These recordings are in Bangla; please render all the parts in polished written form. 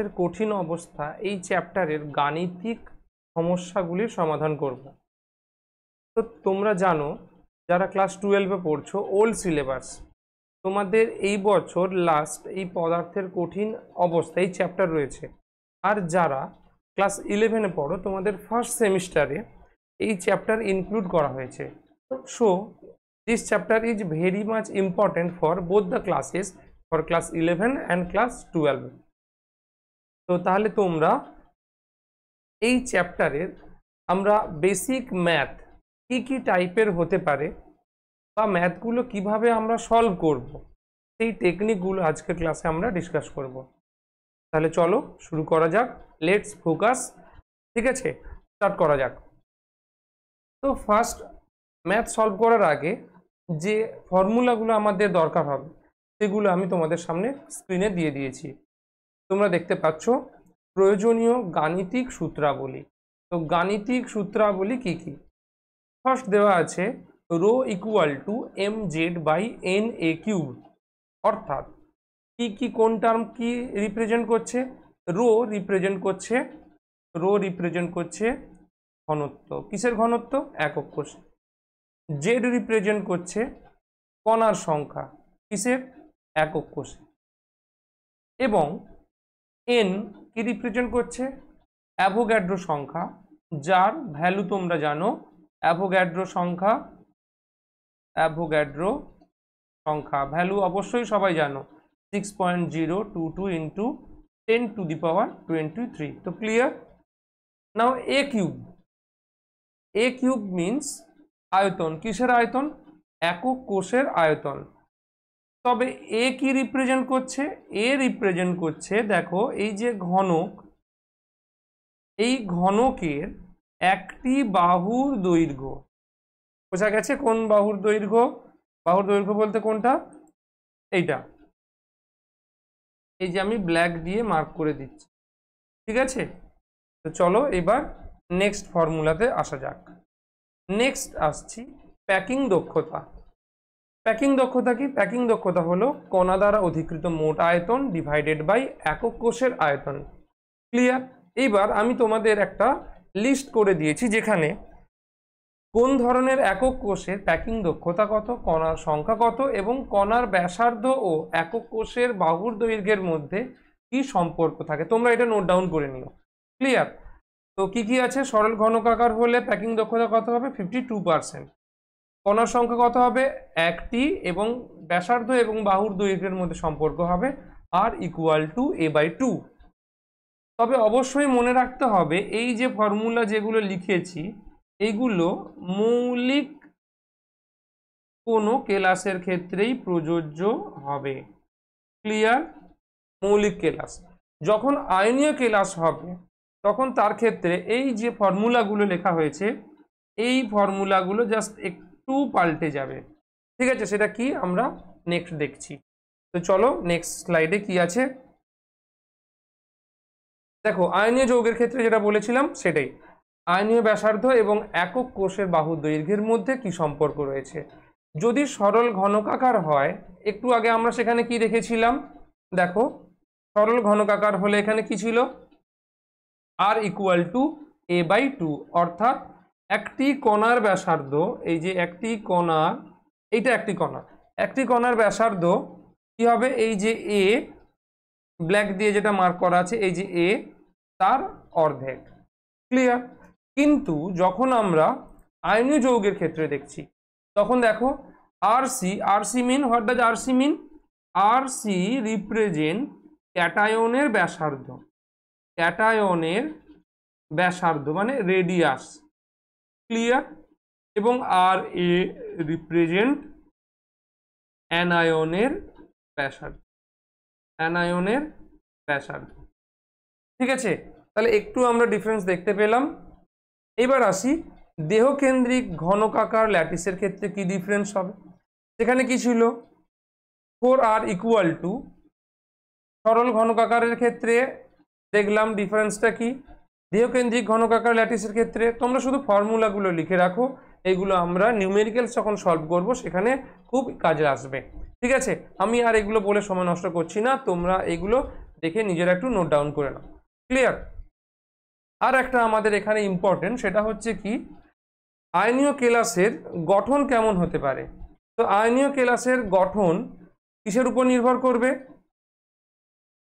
এর কঠিন অবস্থা এই চ্যাপ্টারের গাণিতিক সমস্যাগুলির সমাধান করব। তো তোমরা জানো যারা ক্লাস 12-এ পড়ছো, ওল্ড সিলেবাস, তোমাদের এই বছর লাস্ট এই পদার্থের কঠিন অবস্থা এই চ্যাপ্টার রয়েছে। আর যারা ক্লাস 11-এ পড়ো, তোমাদের ফার্স্ট সেমিস্টারে এই চ্যাপ্টার ইনক্লুড করা হয়েছে। So this chapter is very much important for both the classes, for class 11 and class 12। তো তাহলে তোমরা এই চ্যাপ্টারের আমরা বেসিক ম্যাথ কি কি টাইপের হতে পারে বা ম্যাথগুলো কিভাবে আমরা সলভ করব, সেই টেকনিকগুলো আজকের ক্লাসে আমরা ডিসকাস করব। তাহলে চলো শুরু করা যাক, লেটস ফোকাস। ঠিক আছে, স্টার্ট করা যাক। তো ফার্স্ট ম্যাথ সলভ করার আগে যে ফর্মুলাগুলো আমাদের দরকার হবে সেগুলো আমি তোমাদের সামনে স্ক্রিনে দিয়ে দিয়েছি, তোমরা দেখতে পাচ্ছ। প্রয়োজনীয় গাণিতিক সূত্রাবলী। তো গাণিতিক সূত্রাবলী কি কি? ফার্স্ট দেওয়া আছে রো ইকুয়াল টু mz/na³, অর্থাৎ কি কি কোন টার্ম কি রিপ্রেজেন্ট করছে? রো রিপ্রেজেন্ট করছে ঘনত্ব। কিসের ঘনত্ব? একক কোষ। জেড রিপ্রেজেন্ট করছে কণার সংখ্যা। কিসের? একক কোষে। এবং এন কি রিপ্রেজেন্ট করছে? অ্যাভোগাড্রো সংখ্যা, যার ভ্যালু তোমরা জানো। অ্যাভোগাড্রো সংখ্যা ভ্যালু অবশ্যই সবাই জানো, 6.022 ইন্টু 10⁻23। তো ক্লিয়ার? নাও এ কিউব মিনস আয়তন। কিসের আয়তন? একক কোষের আয়তন। তবে এ কি রিপ্রেজেন্ট করছে? এ রিপ্রেজেন্ট করছে, দেখো এই যে ঘনক, এই ঘনকের একটি বাহুর দৈর্ঘ্য। বোঝা গেছে কোন বাহুর দৈর্ঘ্য? বাহুর দৈর্ঘ্য বলতে কোনটা? এইটা, এই যে আমি ব্ল্যাক দিয়ে মার্ক করে দিচ্ছি। ঠিক আছে, তো চলো এবার নেক্সট ফর্মুলাতে আসা যাক। নেক্সট আসছি প্যাকিং দক্ষতা। প্যাকিং দক্ষতা কি? প্যাকিং দক্ষতা হলো কণা দ্বারা অধিকৃত মোট আয়তন ডিভাইডেড বাই একক কোষের আয়তন। ক্লিয়ার? এইবার আমি তোমাদের একটা লিস্ট করে দিয়েছি যেখানে কোন ধরনের একক কোষের প্যাকিং দক্ষতা কত, কণার সংখ্যা কত এবং কণার ব্যাসার্ধ ও একক কোষের বাহুর দৈর্ঘ্যের মধ্যে কি সম্পর্ক থাকে। তোমরা এটা নোট ডাউন করে নিও। ক্লিয়ার? তো কি কি আছে? সরল ঘনকাকার হলে প্যাকিং দক্ষতা কত হবে? 52%। কণার সংখ্যা কত হবে? একটি, এবং ব্যাসার্ধ এবং বাহুর দৈর্ঘ্যের মধ্যে সম্পর্ক হবে R=a/2। তবে অবশ্যই মনে রাখতে হবে এই যে ফর্মুলা যেগুলো লিখেছি এইগুলো মৌলিক কোনো কেলাসের ক্ষেত্রেই প্রযোজ্য হবে। ক্লিয়ার? মৌলিক কেলাস। যখন আয়নীয় কেলাস হবে তখন তার ক্ষেত্রে এই যে ফর্মুলাগুলো লেখা হয়েছে এই ফর্মুলাগুলো জাস্ট একটু পাল্টে যাবে। ঠিক আছে, সেটা কি আমরা নেক্সট দেখছি। তো চলো নেক্সট স্লাইডে কি আছে দেখো। আয়নীয় যৌগের ক্ষেত্রে যেটা বলেছিলাম সেটাই, আয়নীয় ব্যাসার্ধ এবং একক কোষের বাহুর দৈর্ঘ্যের মধ্যে কি সম্পর্ক রয়েছে। যদি সরল ঘনকাকার হয়, একটু আগে আমরা সেখানে কি দেখেছিলাম দেখো, সরল ঘনকাকার হলে এখানে কি ছিল? R=a/2, অর্থাৎ একটি কণার ব্যাসার্ধ, এই যে একটি কণা, এইটা একটি কণার ব্যাসার্ধ কি হবে? এই যে এ ব্ল্যাক দিয়ে যেটা মার্ক করা আছে, এই যে এ, তার অর্ধেক। ক্লিয়ার? কিন্তু যখন আমরা আয়নীয় যৌগের ক্ষেত্রে দেখছি তখন দেখো RC mean, what does RC mean? RC represent ক্যাটায়নের ব্যাসার্ধ। ক্যাটায়নের ব্যাসার্ধ মানে রেডিয়াস। ক্লিয়ার? এবং RA রিপ্রেজেন্ট অ্যানায়নের ব্যাসার্ধ। অ্যানায়নের ব্যাসার্ধ। ঠিক আছে, তাহলে একটু আমরা ডিফারেন্স দেখতে পেলাম। এবার আসি দেহকেন্দ্রিক ঘনকাকার ল্যাটিসের ক্ষেত্রে কি ডিফারেন্স হবে। সেখানে কি ছিল? 4R=, সরল ঘনকাকারের ক্ষেত্রে দেখলাম ডিফারেন্সটা কি। দেহকেন্দ্রিক ঘনকাকার ল্যাটিসের ক্ষেত্রে তোমরা শুধু ফর্মুলাগুলো লিখে রাখো, এইগুলো আমরা নিউমেরিক্যালস যখন সলভ করব সেখানে খুব কাজে আসবে। ঠিক আছে, আমি আর এগুলো বলে সময় নষ্ট করছি না, তোমরা এগুলো দেখে নিজেরা একটু নোট ডাউন করে নাও। ক্লিয়ার? আর একটা আমাদের এখানে ইম্পর্টেন্ট, সেটা হচ্ছে কি আয়নীয় কেলাসের গঠন কেমন হতে পারে। তো আয়নীয় কেলাসের গঠন কিসের উপর নির্ভর করবে?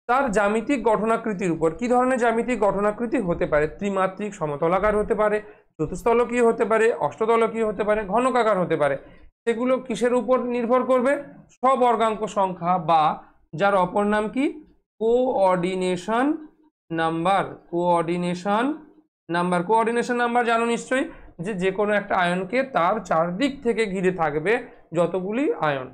তার জ্যামিতিক গঠনাকৃতির উপর। কি ধরনের জ্যামিতিক গঠনাকৃতি হতে পারে? ত্রিমাত্রিক, সমতলাকার হতে পারে, চতুস্তলকীয় হতে পারে, অষ্টতলকীয় হতে পারে, ঘনকাকার হতে পারে। সেগুলো কিসের উপর নির্ভর করবে? স্ববর্গাঙ্ক সংখ্যা, বা যার অপর নাম কি coordination number. Coordination number, coordination number জানো নিশ্চয়ই, যে কোনো একটা আয়নকে তার চারদিক থেকে ঘিরে থাকবে যতগুলি আয়ন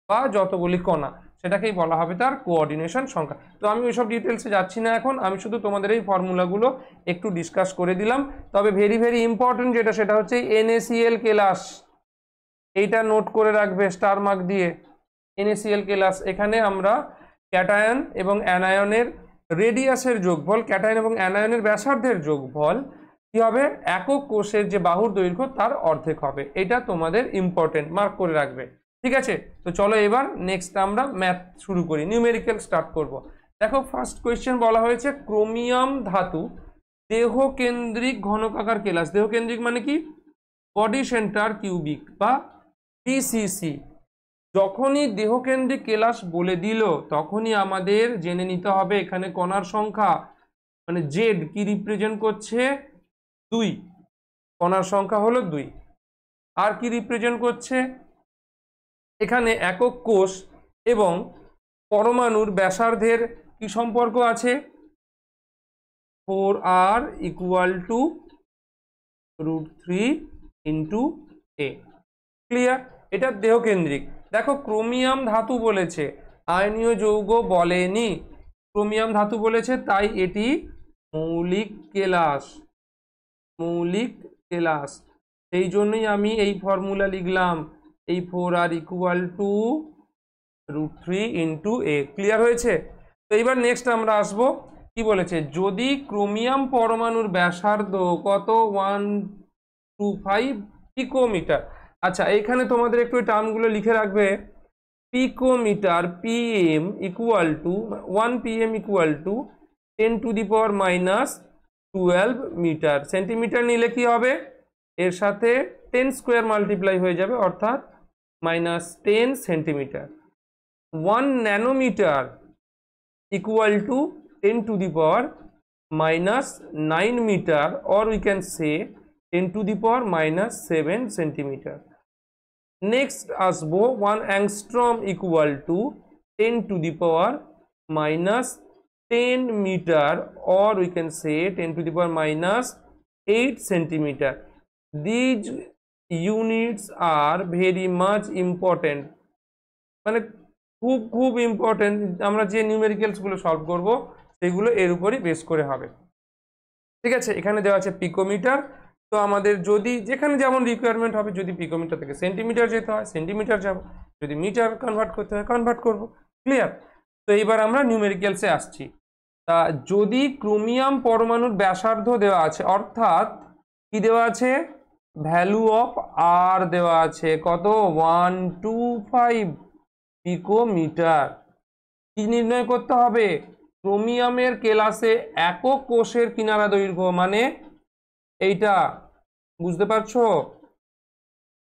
বা যতগুলি কণা, সেটাকেই বলা হবে তার কোঅর্ডিনেশন সংখ্যা। তো আমি ওইসব ডিটেলসে যাচ্ছি না এখন, আমি শুধু তোমাদের এই ফর্মুলাগুলো একটু ডিসকাস করে দিলাম। তবে ভেরি ভেরি ইম্পর্টেন্ট যেটা, সেটা হচ্ছে NaCl কেলাস। এইটা নোট করে রাখবে স্টার মার্ক দিয়ে। NaCl কেলাস, এখানে আমরা ক্যাটায়ন এবং অ্যানায়নের রেডিয়াসের যোগফল, ক্যাটায়ন এবং অ্যানায়নের ব্যাসার্ধের যোগফল কি হবে? একক কোষের যে বাহুর দৈর্ঘ্য তার অর্ধেক হবে। এটা তোমাদের ইম্পর্টেন্ট, মার্ক করে রাখবে। ঠিক আছে, তো চলো এবার নেক্সট আমরা ম্যাথ শুরু করি, নিউমেরিক্যাল স্টার্ট করব। দেখো ফার্স্ট কোয়েশ্চেন বলা হয়েছে ক্রোমিয়াম ধাতু দেহকেন্দ্রিক ঘনকাকার কেলাস। দেহকেন্দ্রিক মানে কি? বডি সেন্টার কিউবিক বা PCC। যখনই দেহকেন্দ্রিক কেলাস বলে দিল তখনই আমাদের জেনে নিতে হবে এখানে কণার সংখ্যা, মানে জেড কি রিপ্রেজেন্ট করছে? 2। কণার সংখ্যা হলো 2। আর কি রিপ্রেজেন্ট করছে? এখানে একক কোষ এবং পরমাণুর ব্যাসার্ধের কি সম্পর্ক আছে? 4r = √3 × a। ক্লিয়ার? এটা দেহকেন্দ্রিক। দেখো ক্রোমিয়াম ধাতু বলেছে, আয়নীয় যৌগ বলেনি। ক্রোমিয়াম ধাতু বলেছে, তাই এটি মৌলিক কেলাস। মৌলিক কেলাস, সেই জন্যই আমি এই ফর্মুলা লিখলাম, এই 4r = √3 × a। ক্লিয়ার হয়েছে? তো এবার নেক্সট আমরা আসবো, কি বলেছে? যদি ক্রোমিয়াম পরমাণুর ব্যাসার্ধ কত? 125 পিকোমিটার। আচ্ছা, এইখানে তোমাদের একটু টার্মগুলো লিখে রাখবে। Picometre, PM = 1 PM = 10⁻⁻12 metre. Centimetre নিলে কি হবে? এর সাথে 10 স্কোয়ার মাল্টিপ্লাই হয়ে যাবে, অর্থাৎ -10 centimetre. 1 nanometre = 10⁻⁻9 metre, or we can say 10⁻⁻7 centimetre. Next আসবো 1 angstrom = 10⁻⁻10 metre, or we can say 10⁻⁻8 centimetre. These units are very much important, মানে খুব খুব ইম্পর্টেন্ট। আমরা যে নিউমেরিক্যালসগুলো সলভ করব সেগুলো এর উপরই বেস করে হবে। ঠিক আছে, এখানে দেওয়া আছে পিকোমিটার। তো আমাদের যদি যেখানে যেমন রিকোয়ারমেন্ট হবে, যদি পিকোমিটার থেকে সেন্টিমিটার যেতে হয় সেন্টিমিটার যাব, যদি মিটার কনভার্ট করতে হয় কনভার্ট করব। ক্লিয়ার? তো এইবার আমরা নিউমেরিক্যালসে আসছি। তা যদি ক্রোমিয়াম পরমাণুর ব্যাসার্ধ দেওয়া আছে, অর্থাৎ কি দেওয়া আছে? ভ্যালু অফ আর দেওয়া আছে, কত? 125 পিকোমিটার। কি নির্ণয় করতে হবে? ক্রোমিয়ামের কেলাসে একক কোষের কিনারা দৈর্ঘ্য, মানে এইটা, বুঝতে পারছো?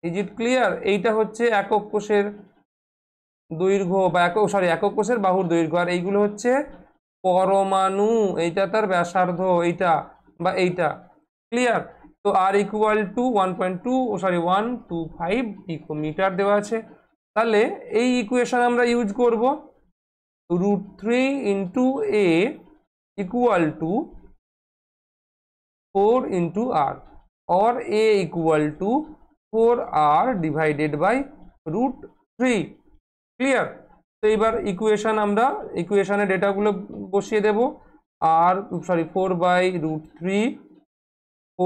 Is it clear? এইটা হচ্ছে একক কোষের দৈর্ঘ্য, বা একক কোষের বাহুর দৈর্ঘ্য। আর এইগুলো হচ্ছে পরমাণু, এইটা তার ব্যাসার্ধ, এইটা বা এইটা। ক্লিয়ার? তো আর = 125 পিকোমিটার দেওয়া আছে। তাহলে এই ইকুয়েশন আমরা ইউজ করব, √3 × a = 4 × r, or a = 4r /√3। Clear? তো এবার আমরা ইকুয়েশনের ডেটাগুলো বসিয়ে দেব।4 √3 ×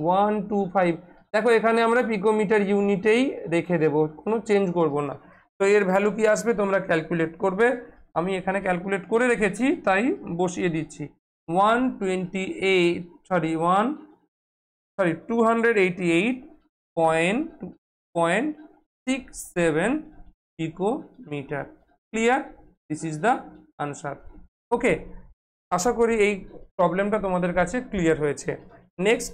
125। দেখো এখানে আমরা পিকোমিটার ইউনিটেই রেখে দেব, কোনো চেঞ্জ করব না। তো এর ভ্যালু কি আসবে তোমরা ক্যালকুলেট করবে। আমি এখানে ক্যালকুলেট করে রেখেছি, তাই বসিয়ে দিচ্ছি। 288.67 picometre. Clear? This is the answer. Okay, আশা করি এই প্রবলেমটা তোমাদের কাছে ক্লিয়ার হয়েছে। নেক্সট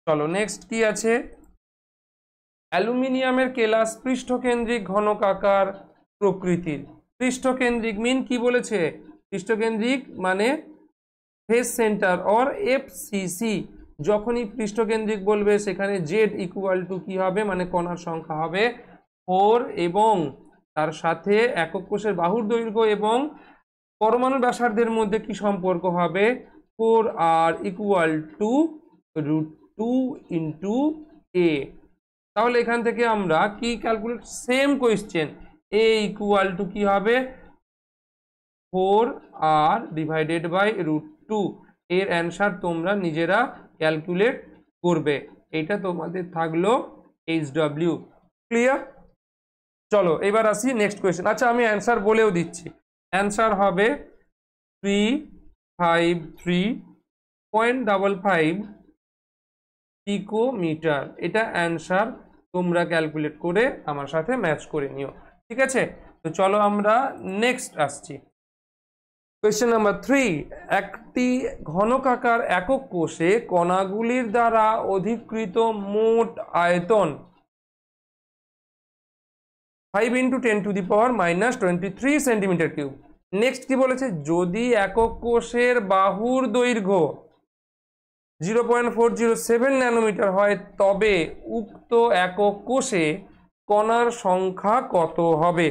চলো, নেক্সট কি আছে, অ্যালুমিনিয়ামের কেলাস পৃষ্ঠকেন্দ্রিক ঘনকাকার প্রকৃতির। পৃষ্ঠকেন্দ্রিক মিন কি বলেছে, পৃষ্ঠকেন্দ্রিক মানে ফেস সেন্টার অর এফসিসি। যখনই পৃষ্ঠকেন্দ্রিক বলবে সেখানে জেড ইকুয়াল টু কি হবে, মানে কণার সংখ্যা হবে 4 এবং তার সাথে একক কোষের বাহুর দৈর্ঘ্য এবং পরমাণু ব্যাসার্ধের মধ্যে কি সম্পর্ক হবে, 4r equal two √2 into a। তাহলে এখান থেকে আমরা কি calculate, same question, a equal to কি হবে 4r ডিভাইডেড বাই √2। এর অ্যান্সার তোমরা নিজেরা ক্যালকুলেট করবে। এটা তোমাদের থাকলো HW। ক্লিয়ার? চলো এবার আসি নেক্সট কোয়েশ্চেন। আচ্ছা আমি অ্যান্সার বলেও দিচ্ছি, অ্যান্সার হবে 353.55 পিকোমিটার। এটা অ্যান্সার, তোমরা ক্যালকুলেট করে আমার সাথে ম্যাচ করে নিও। ঠিক আছে, তো চলো আমরা নেক্সট আসছি। কোয়েশ্চেন নাম্বার 3, একটি ঘনকাকার একক কোষে কণাগুলির দ্বারা অধিকৃত মোট আয়তন 5 × 10⁻³ সেন্টিমিটার কিউব। নেক্সট কি বলেছে, যদি একক কোষের বাহুর দৈর্ঘ্য 0.407 ন্যানোমিটার হয় তবে উক্ত একক কোষে কণার সংখ্যা কত হবে।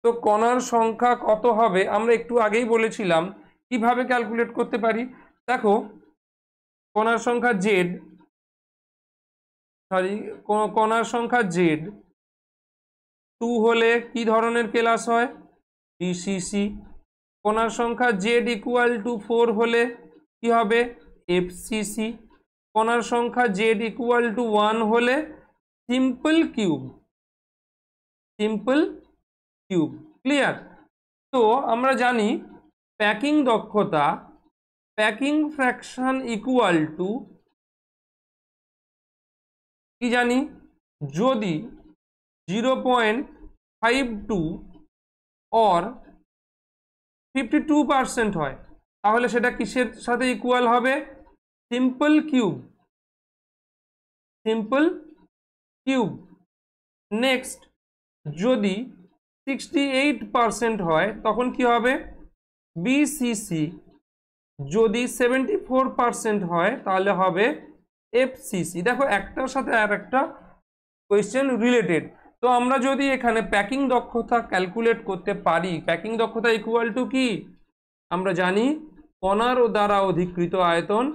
তো কণার সংখ্যা কত হবে আমরা একটু আগেই বলেছিলাম কিভাবে ক্যালকুলেট করতে পারি। দেখো কণার সংখ্যা কণার সংখ্যা জেড 2 হলে কি ধরনের কেলাস হয়, ডিসিসি। কণার সংখ্যা জেড ইকুয়াল টু 4 হলে কি হবে, এফসিসি। কণার সংখ্যা জেড ইকুয়াল টু 1 হলে সিম্পল কিউব। ক্লিয়ার? তো আমরা জানি প্যাকিং দক্ষতা, প্যাকিং ফ্র্যাকশন ইকুয়াল টু কি জানি, যদি 0.52 or 52% হয় তাহলে সেটা কিসের সাথে ইকুয়াল হবে, সিম্পল কিউব। নেক্সট যদি 68% হয় তখন কি হবে, বিসিসি। যদি 74% হয় তাহলে হবে এফসিসি। দেখো একটার সাথে আর একটা কোয়েশ্চেন রিলেটেড। তো আমরা যদি এখানে প্যাকিং দক্ষতা ক্যালকুলেট করতে পারি, প্যাকিং দক্ষতা ইকুয়াল টু কি, আমরা জানি কণার দ্বারা অধিকৃত আয়তন,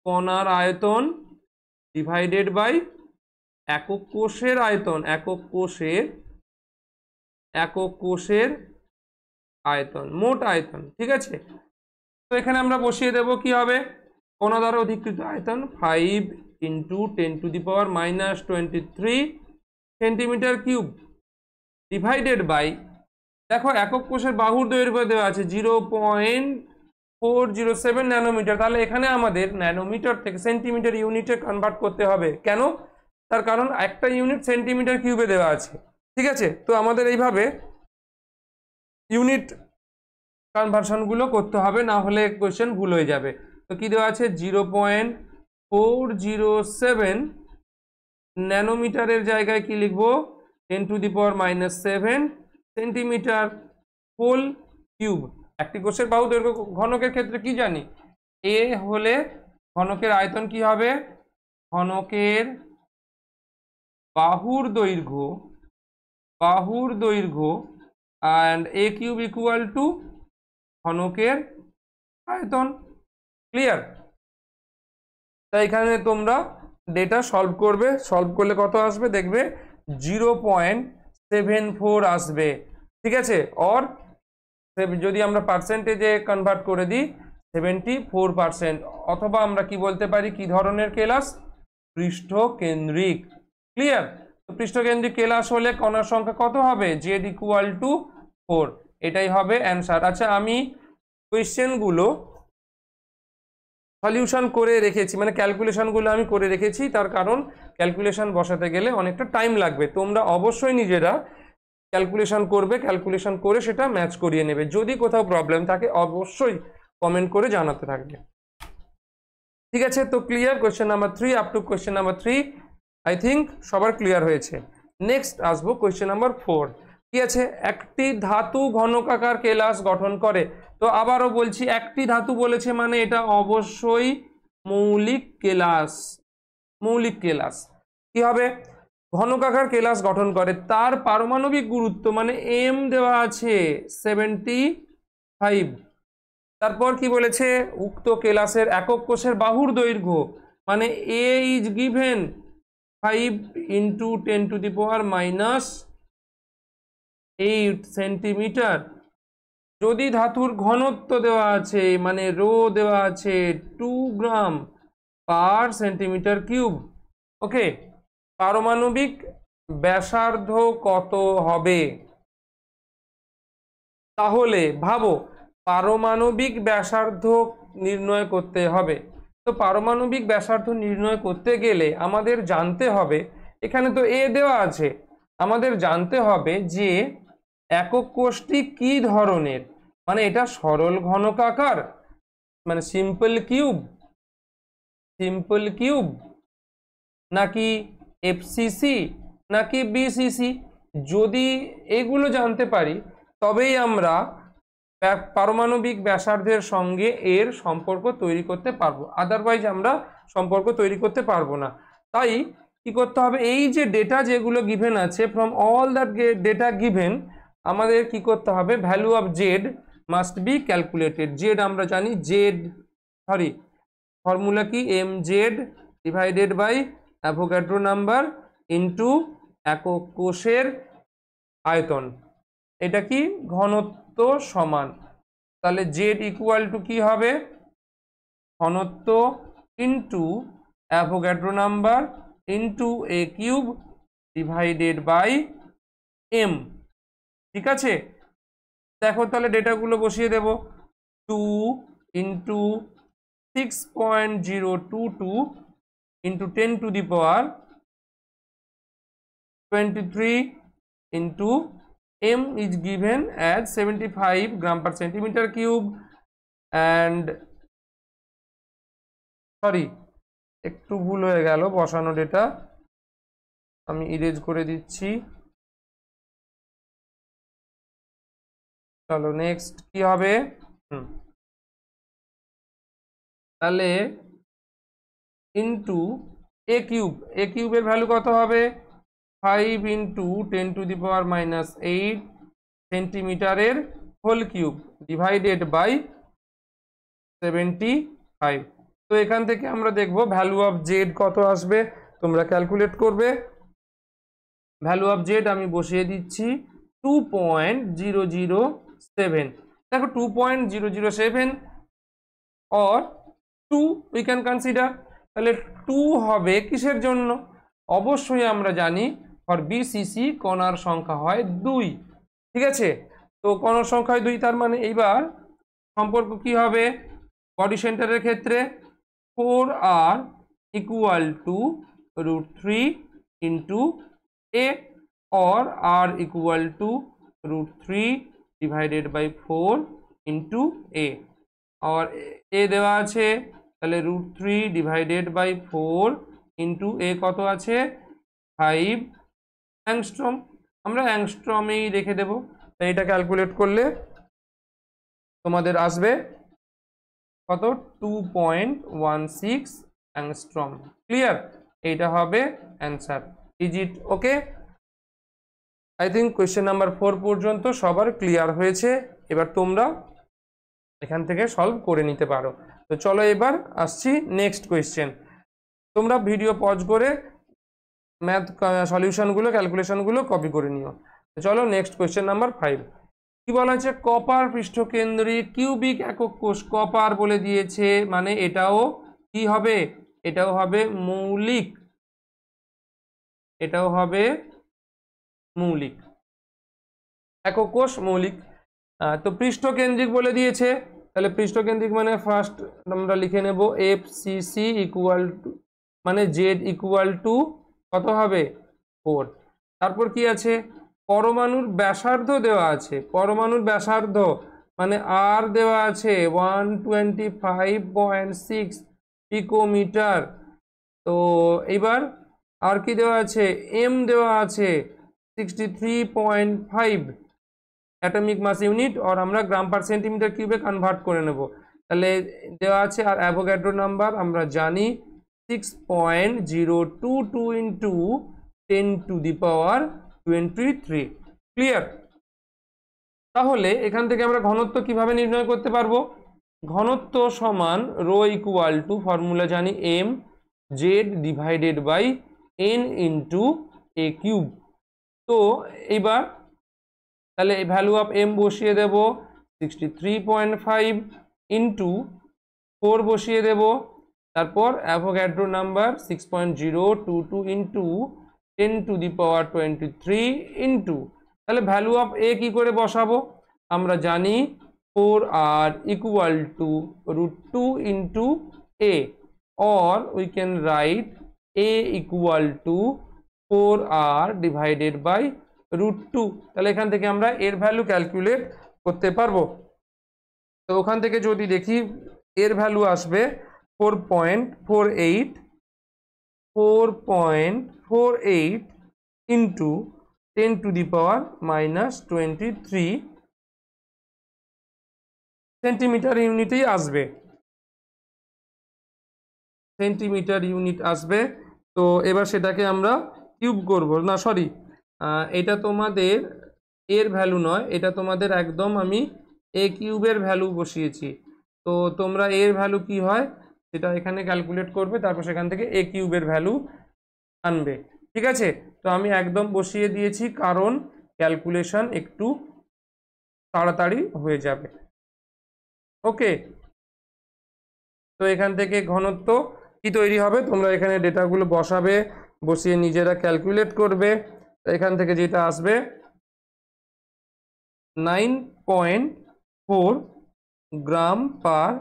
কণার আয়তন ডিভাইডেড বাই একক কোষের আয়তন, একক কোষের আয়তন, মোট আয়তন। ঠিক আছে, তো এখানে আমরা বসিয়ে দেব কি হবে, কণা দ্বারা অধিকৃত আয়তন 5 × 10⁻23 সেন্টিমিটার কিউব ডিভাইডেড বাই, দেখো একক কোষের বাহুর দৈর্ঘ্য দেওয়া আছে 0.407 ন্যানোমিটার। তাহলে এখানে আমাদের ন্যানোমিটার থেকে সেন্টিমিটার ইউনিটে কনভার্ট করতে হবে। কেন? তার কারণ একটা ইউনিট সেন্টিমিটার কিউবে দেওয়া আছে। ঠিক আছে, তো আমাদের এইভাবে ইউনিট কনভার্সনগুলো করতে হবে, না হলে কোয়েশ্চেন ভুল হয়ে যাবে। তো কি দেওয়া আছে, 0.407 ন্যানোমিটারের জায়গায় কি লিখবো, 10⁻⁷ সেন্টিমিটার হোল কিউব। একটি কোষের বাহু দৈর্ঘ্য ঘনকের ক্ষেত্রে কি জানি, এ হলে ঘনকের আয়তন কি হবে, ঘনকের বাহুর দৈর্ঘ্য and a cube equal to ঘনকের আয়তন। ক্লিয়ার? তাই এখানে তোমরা ডেটা সলভ করবে, সলভ করলে কত আসবে দেখবে 0.74 আসবে। ঠিক আছে, অর যদি আমরা পার্সেন্টেজে কনভার্ট করে দিই 74%, অথবা আমরা কি বলতে পারি, কি ধরনের কেলাস, পৃষ্ঠকেন্দ্রিক। ক্লিয়ার? তো পৃষ্ঠকেন্দ্রিক কেলাস হলে কণার সংখ্যা কত হবে, জেড ইকুয়াল টু 4। এটাই হবে অ্যান্সার। আচ্ছা আমি কোয়েশ্চেনগুলো সলিউশন করে রেখেছি, মানে ক্যালকুলেশনগুলো আমি করে রেখেছি, তার কারণ ক্যালকুলেশন বসাতে গেলে অনেকটা টাইম লাগবে। তোমরা অবশ্যই নিজেরা ক্যালকুলেশন করবে, ক্যালকুলেশন করে সেটা ম্যাচ করিয়ে নেবে। যদি কোথাও প্রবলেম থাকে অবশ্যই কমেন্ট করে জানাতে থাকবে। ঠিক আছে, তো clear question number 3 up to question number 3 I think সবার ক্লিয়ার হয়েছে। নেক্সট আসবো কোয়েশ্চেন নাম্বার 4। কি আছে, একটি ধাতু ঘনকাকার কেলাস গঠন করে। তো আবারও বলছি, একটি ধাতু বলেছে মানে এটা অবশ্যই মৌলিক কেলাস। মৌলিক কেলাস কি হবে, ঘনকাকার কেলাস গঠন করে, তার পারমাণবিক গুরুত্ব মানে এম দেওয়া আছে 75। তারপর কি বলেছে, উক্ত কেলাসের একক কোষের বাহুর দৈর্ঘ্য মানে এ ইজ গিভেন 5 × 10⁻⁸ সেন্টিমিটার। যদি ধাতুর ঘনত্ব দেওয়া আছে মানে রো দেওয়া আছে 2 গ্রাম পার সেন্টিমিটার কিউব। ওকে, পারমাণবিক ব্যাসার্ধ কত হবে? তাহলে ভাবো, পারমাণবিক ব্যাসার্ধ নির্ণয় করতে হবে। তো পারমাণবিক ব্যাসার্ধ নির্ণয় করতে গেলে আমাদের জানতে হবে, এখানে তো এ দেওয়া আছে, আমাদের জানতে হবে যে একক কোষটি কি ধরনের, মানে এটা সরল ঘনকাকার মানে সিম্পল কিউব নাকি এফসিসি নাকি বিসিসি। যদি এগুলো জানতে পারি তবেই আমরা পারমাণবিক ব্যাসার্ধের সঙ্গে এর সম্পর্ক তৈরি করতে পারবো, আদারওয়াইজ আমরা সম্পর্ক তৈরি করতে পারবো না। তাই কি করতে হবে, এই যে ডেটা যেগুলো গিভেন আছে, from all that data given আমাদের কি করতে হবে, value of Z must be calculated. Z আমরা জানি, ফর্মুলা কি, M Z divided by Avogadro number into একক কোষের আয়তন, এটা কি ঘনত্ব সমান। তাহলে জেড ইকুয়াল টু কি হবে, ঘনত্ব into Avogadro number into A cube divided by M. ঠিক আছে, দেখো তাহলে ডেটাগুলো বসিয়ে দেব। 2 × 6.022 × 10⁻23 into m is given as 75 gram per centimeter cube and sorry একটু ভুল হয়ে গেল বসানো ডেটা, আমি ইরেজ করে দিচ্ছি। চলো নেক্সট কি হবে, তাহলে ইন্টু এ কিউবের ভ্যালু কত হবে, 5 × 10⁻⁸ সেন্টিমিটারের হোল কিউব ডিভাইডেড বাই 75। তো এখান থেকে আমরা দেখব ভ্যালু অফ জেড কত আসবে, তোমরা ক্যালকুলেট করবে। ভ্যালু অফ জেড আমি বসিয়ে দিচ্ছি 2.007। দেখো 2.007 or 2 উই ক্যান কনসিডার। তাহলে 2 হবে কিসের জন্য, অবশ্যই আমরা জানি ফর বিসিসি কণার সংখ্যা হয় 2। ঠিক আছে, তো কণার সংখ্যা হয় 2, তার মানে এইবার সম্পর্ক কি হবে, বডি সেন্টারের ক্ষেত্রে 4r equal to √3 into a, or r equal to √3 divided by 4 into a, আর এ দেওয়া আছে, তাহলে √3 ডিভাইডেড বাই 4 ইন্টু এ কত আছে 5 অ্যাংস্ট্রম। আমরা অ্যাংস্ট্রমেই রেখে দেব। তাই এটা ক্যালকুলেট করলে তোমাদের আসবে কত, 2.16 অ্যাংস্ট্রম। ক্লিয়ার, এইটা হবে answer. Is it okay? I think question number 4 পর্যন্ত সবার ক্লিয়ার হয়েছে। এবার তোমরা এখান থেকে সলভ করে নিতে পারো। তো চলো এবার আসছি নেক্সট কোয়েশ্চেন। তোমরা ভিডিও পজ করে ম্যাথ সলিউশনগুলো ক্যালকুলেশনগুলো কপি করে নিও। তো চলো নেক্সট কোয়েশ্চেন নাম্বার 5। কি বলা হয়েছে, কপার পৃষ্ঠকেন্দ্রিক কিউবিক একক কোষ, কপার বলে দিয়েছে মানে এটাও কি হবে, এটাও হবে মৌলিক, এটাও হবে মৌলিক একক কোষ মৌলিক। তো পৃষ্ঠকেন্দ্রিক বলে দিয়েছে, তাহলে পৃষ্ঠকেন্দ্রিক মানে ফার্স্ট আমরা লিখে নেব এফসিসি ইকুয়াল টু মানে জেড ইকুয়াল টু কত হবে 4। তারপর কি আছে পরমাণুর ব্যাসার্ধ দেওয়া আছে, পরমাণুর ব্যাসার্ধ মানে আর দেওয়া আছে 125.6 পিকোমিটার। তো এবার আর কি দেওয়া আছে, এম দেওয়া আছে 63.5 অ্যাটমিক মাস ইউনিট, আর আমরা গ্রাম পার সেন্টিমিটার কিউবে কনভার্ট করে নেব। তাহলে দেওয়া আছে, আর অ্যাভোগাড্রো নাম্বার আমরা জানি 6.022 ইন্টু 10⁻23। ক্লিয়ার? তাহলে এখান থেকে আমরা ঘনত্ব কিভাবে নির্ণয় করতে পারবো? ঘনত্ব সমান রো ইকুয়াল টু, ফর্মুলা জানি, M Z divided by N into A cube. তো এইবার তাহলে ভ্যালু অফ এম বসিয়ে দেব 63.5 ইন্টু 4 বসিয়ে দেব, তারপর অ্যাভোগাড্রো নাম্বার 6.022 ইন্টু 10⁻23 ইন্টু, তাহলে ভ্যালু অফ এ কি করে বসাবো? আমরা জানি 4r equal two √2 into a, or we can write a equal to 4r divided by √2। তাহলে এখান থেকে আমরা এর ভ্যালু ক্যালকুলেট করতে পারবো। তো ওখান থেকে যদি দেখি এর ভ্যালু আসবে 4.48 ইন্টু 10⁻23 সেন্টিমিটার ইউনিটেই আসবে, সেন্টিমিটার ইউনিট আসবে। তো এবার সেটাকে আমরা কিউব করব, না সরি, এটা তোমাদের এর ভ্যালু নয়, এটা তোমাদের একদম আমি এ কিউবের ভ্যালু বসিয়েছি। তো তোমরা এর ভ্যালু কি হয় সেটা এখানে ক্যালকুলেট করবে, তারপর সেখান থেকে এ কিউবের ভ্যালু আনবে। ঠিক আছে? তো আমি একদম বসিয়ে দিয়েছি, কারণ ক্যালকুলেশন একটু তাড়াতাড়ি হয়ে যাবে। ওকে, তো এখান থেকে ঘনত্ব কি তৈরি হবে, তোমরা এখানে ডেটাগুলো বসাবে, বসিয়ে নিজেরা ক্যালকুলেট করবে। এখান থেকে যেটা আসবে 9.4 গ্রাম পার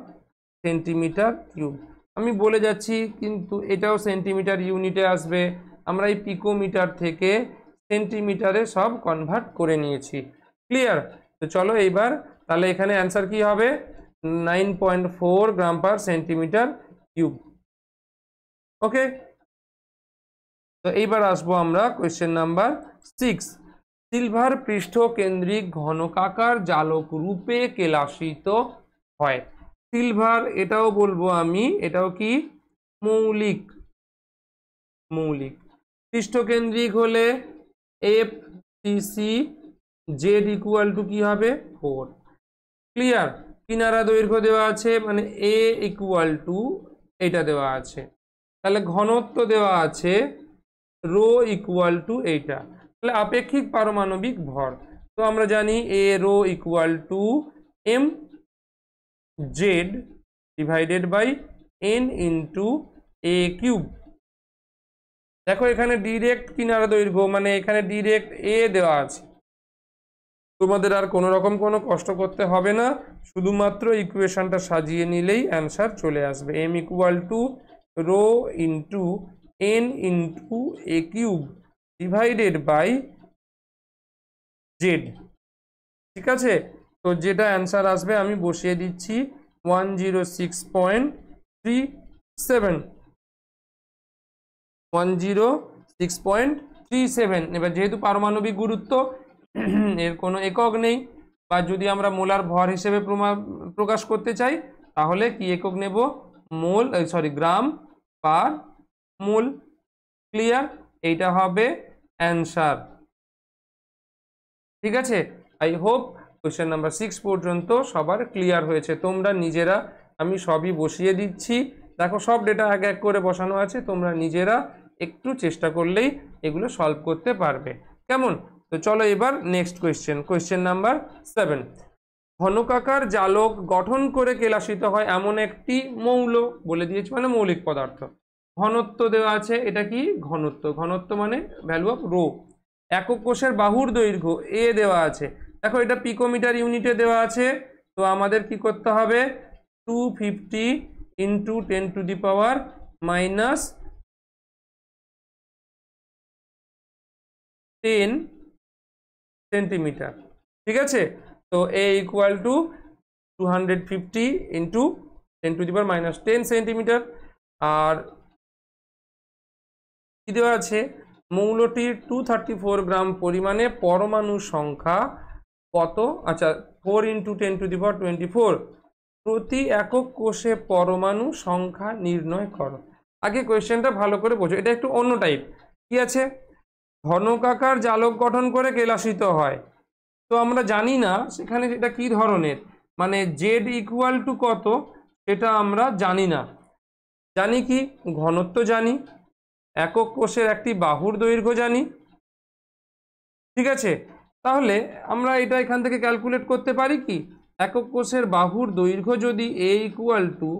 সেন্টিমিটার কিউব। আমি বলে যাচ্ছি কিন্তু এটাও সেন্টিমিটার ইউনিটে আসবে, আমরা এই পিকোমিটার থেকে সেন্টিমিটারে সব কনভার্ট করে নিয়েছি। ক্লিয়ার? তো চলো এইবার তাহলে এখানে অ্যান্সার কি হবে, 9.4 গ্রাম পার সেন্টিমিটার কিউব। ওকে, তো এইবার আসবো আমরা কোয়েশ্চেন নাম্বার 6। সিলভার পৃষ্ঠ কেন্দ্রিক ঘনকাকার জালক রূপে কেলাসিত হয়। সিলভার এটাও বলবো আমি, এটাও কি মৌলিক, মৌলিক। পৃষ্ঠকেন্দ্রিক হলে F CC Z equal to কি হবে 4। ক্লিয়ার? কিনারা দৈর্ঘ্য দেওয়া আছে, মানে এ ইকুয়াল টু এটা দেওয়া আছে, তাহলে ঘনত্ব দেওয়া আছে রো ইকুয়াল টু এইটা, তাহলে আপেক্ষিক পারমাণবিক ভর। তো আমরা জানি এ rho equal to M Z divided by N into A cube. দেখো এখানে ডিরেক্ট কিনারা দৈর্ঘ্য, মানে এখানে ডিরেক্ট এ দেওয়া আছে, তোমাদের আর কোনো রকম কোনো কষ্ট করতে হবে না, শুধুমাত্র ইকুয়েশনটা সাজিয়ে নিলেই অ্যান্সার চলে আসবে। M equal to rho into N into A cube divided by Z. ঠিক আছে? তো যেটা অ্যান্সার আসবে আমি বসিয়ে দিচ্ছি 106.37, 106.37। এবার যেহেতু পারমাণবিক গুরুত্ব এর কোনো একক নেই, বা যদি আমরা মোলার ভর হিসেবে প্রকাশ করতে চাই তাহলে কি একক নেব, মোল, সরি গ্রাম পার মোল। ক্লিয়ার? এইটা হবে অ্যান্সার। ঠিক আছে? আই হোপ কোয়েশ্চেন নাম্বার 6 পর্যন্ত সবার ক্লিয়ার হয়েছে। তোমরা নিজেরা, আমি সবই বসিয়ে দিচ্ছি, দেখো সব ডেটা এক এক করে বসানো আছে, তোমরা নিজেরা একটু চেষ্টা করলেই এগুলো সলভ করতে পারবে। কেমন? তো চলো এবার নেক্সট কোয়েশ্চেন, কোয়েশ্চেন নাম্বার 7। ঘনকাকার জালক গঠন করে কেলাসিত হয় এমন একটি মৌল, বলে দিয়েছি মানে মৌলিক পদার্থ। ঘনত্ব দেওয়া আছে, এটা কি ঘনত্ব, ঘনত্ব মানে ভ্যালু অফ রো। একক কোষের বাহুর দৈর্ঘ্য এ দেওয়া আছে, দেখো এটা পিকোমিটার ইউনিটে দেওয়া আছে, তো আমাদের কি করতে হবে 250 ইন্টু 10⁻⁻10 সেন্টিমিটার। ঠিক আছে, তো a equal to 250 into 10⁻⁻10 centimetre. আর কি দেওয়া আছে, মৌলটির 234 গ্রাম পরিমাণে পরমাণু সংখ্যা কত? আচ্ছা, 4 ইন্টু 10⁻24 প্রতি একক কোষে পরমাণু সংখ্যা নির্ণয় করো। আগে কোয়েশ্চেনটা ভালো করে বোঝো, এটা একটু অন্য টাইপ। কি আছে, ঘনকাকার জালক গঠন করে কেলাসিত হয়। তো আমরা জানি না সেখানে এটা কি ধরনের, মানে জেড ইকুয়াল টু কত সেটা আমরা জানি না। জানি কি, ঘনত্ব জানি, একক কোষের একটি বাহুর দৈর্ঘ্য জানি। ঠিক আছে, তাহলে আমরা এটা এখান থেকে ক্যালকুলেট করতে পারি কি, একক কোষের বাহুর দৈর্ঘ্য যদি a ইকুয়াল টু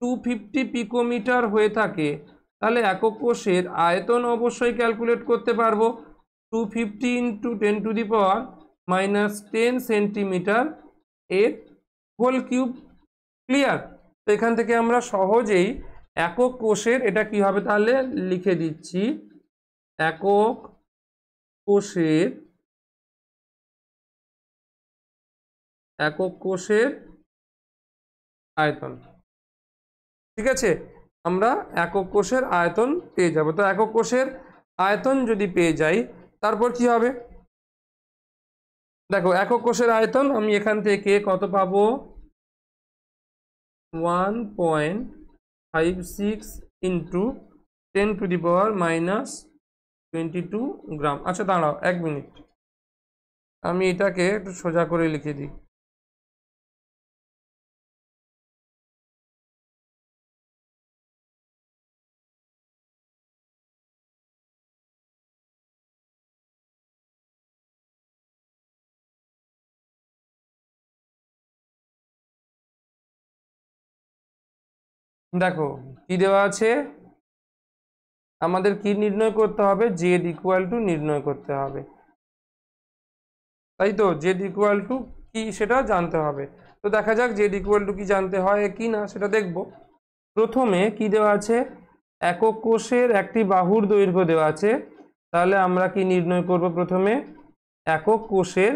250 পিকোমিটার হয়ে থাকে, তাহলে একক কোষের আয়তন অবশ্যই ক্যালকুলেট করতে পারবো, 250 ইন্টু 10⁻⁻10 সেন্টিমিটার এর হোল কিউব। ক্লিয়ার? তো এখান থেকে আমরা সহজেই একক কোষের এটা কি হবে, তাহলে লিখে দিচ্ছি, একক কোষের আয়তন। ঠিক আছে, আমরা একক কোষের আয়তন পেয়ে যাব। তো একক কোষের আয়তন যদি পেয়ে যাই, তারপর কি হবে দেখো, একক কোষের আয়তন আমি এখান থেকে কত পাবো, 1.56 ইন্টু 10⁻⁻22 গ্রাম। আচ্ছা দাঁড়াও 1 মিনিট, আমি এটাকে একটু সোজা করে লিখে দিই। দেখো কি দেওয়া আছে, আমাদের কি নির্ণয় করতে হবে, জেড ইকুয়াল টু নির্ণয় করতে হবে, তাই তো? জেড ইকুয়াল টু কি সেটা জানতে হবে। তো দেখা যাক জেড ইকুয়াল টু কি জানতে হয় কি না সেটা দেখব। প্রথমে কি দেওয়া আছে, একক কোষের একটি বাহুর দৈর্ঘ্য দেওয়া আছে, তাহলে আমরা কি নির্ণয় করব, প্রথমে একক কোষের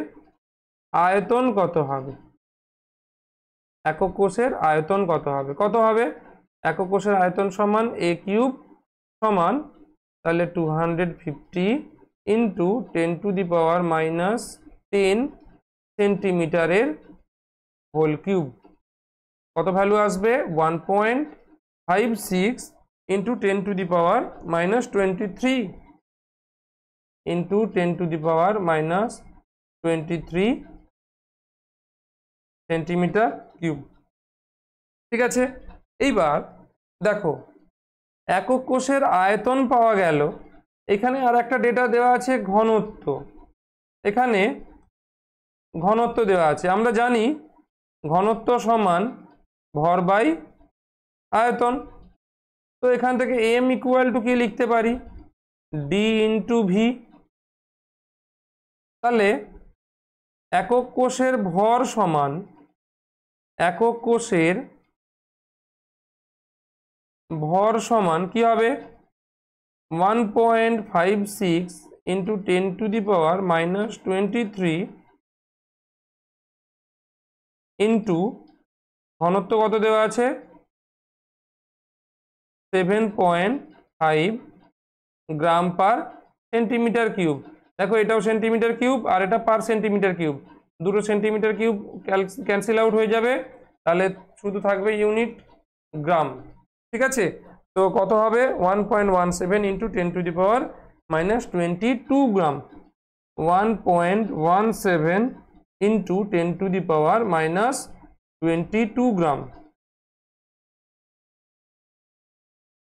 আয়তন কত হবে। একক কোষের আয়তন কত হবে, একক কোষের আয়তন সমান a কিউব সমান, তাহলে 250 ইন্টু 10⁻⁻10 সেন্টিমিটারের হোল কিউব। কত ভ্যালু আসবে, 1.56 ইন্টু 10⁻⁻23 ইন্টু 10⁻⁻23 সেন্টিমিটার কিউব। ঠিক আছে, এইবার দেখো একক কোষের আয়তন পাওয়া গেল, এখানে আর একটা ডেটা দেওয়া আছে, ঘনত্ব। এখানে ঘনত্ব দেওয়া আছে, আমরা জানি ঘনত্ব সমান ভর বাই আয়তন। তো এখান থেকে এম ইকুয়াল টু কি লিখতে পারি, ডি ইন্টু ভি। তাহলে একক কোষের ভর সমান, একক কোষের ভর সমান কি হবে, 1.56 ইন্টু 10⁻⁻23 ইন্টু ঘনত্ব কত দেওয়া আছে, 7.5 গ্রাম পার সেন্টিমিটার কিউব। দেখো এটাও সেন্টিমিটার কিউব আর এটা পার সেন্টিমিটার কিউব, দুটো সেন্টিমিটার কিউব ক্যান্সেল আউট হয়ে যাবে, তাহলে শুধু থাকবে ইউনিট গ্রাম। ঠিক আছে, তো কত হবে, 1.17 ইন্টু 10⁻⁻22 গ্রাম, 1.17 ইন্টু 10⁻⁻22 গ্রাম।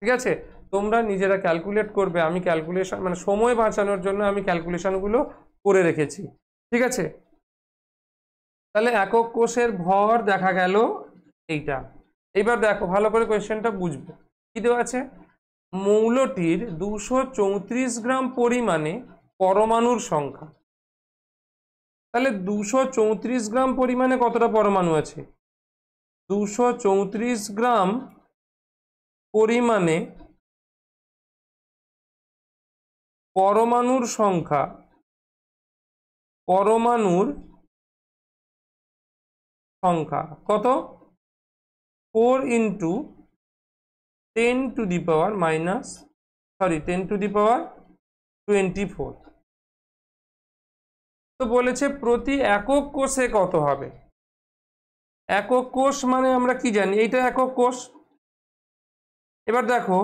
ঠিক আছে, তোমরা নিজেরা ক্যালকুলেট করবে, আমি ক্যালকুলেশন মানে সময় বাঁচানোর জন্য আমি ক্যালকুলেশনগুলো করে রেখেছি। ঠিক আছে, তাহলে একক কোষের ভর দেখা গেল এইটা। এইবার দেখো ভালো করে কোয়েশ্চেনটা বুঝবো, কি দেওয়া আছে, মৌলটির 234 গ্রাম পরিমাণে পরমাণুর সংখ্যা। তাহলে 234 গ্রাম পরিমাণে কতটা পরমাণু আছে, 234 গ্রাম পরিমাণে পরমাণুর সংখ্যা পরমাণুর সংখ্যা কত? 4 × 10⁻24। তো বলেছে প্রতি একক কোষে কত হবে। একক কোষ মানে আমরা কি জানি, এইটা একক কোষ। এবার দেখো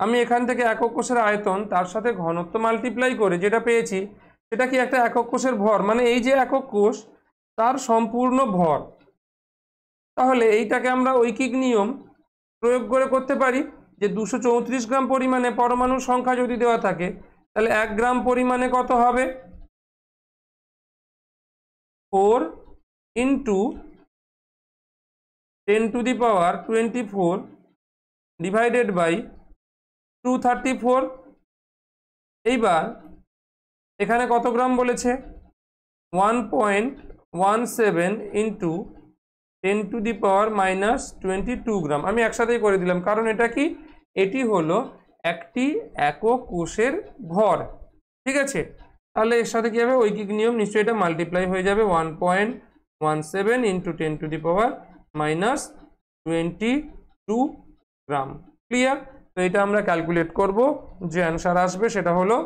আমি এখান থেকে একক কোষের আয়তন তার সাথে ঘনত্ব মাল্টিপ্লাই করে যেটা পেয়েছি সেটা কি একটা একক কোষের ভর, মানে এই যে একক কোষ তার সম্পূর্ণ ভর। তাহলে এইটাকে আমরা ঐকিক নিয়ম প্রয়োগ করে করতে পারি যে 234 গ্রাম পরিমাণে পরমাণুর সংখ্যা যদি দেওয়া থাকে তাহলে 1 গ্রাম পরিমাণে কত হবে? 4 × 10⁻24 ডিভাইডেড বাই 234। এইবার এখানে কত গ্রাম বলেছে? 1.17 × 10⁻22 গ্রাম। আমি একসাথেই করে দিলাম কারণ এটা কি, এটি হলো একটি একক কোষের ভর। ঠিক আছে, তাহলে এর সাথে কি হবে, ঐকিক নিয়ম নিশ্চয়ই এটা মাল্টিপ্লাই হয়ে যাবে 1.17 × 10⁻22 গ্রাম। ক্লিয়ার? তো এটা আমরা ক্যালকুলেট করব, যে অ্যান্সার আসবে সেটা হলো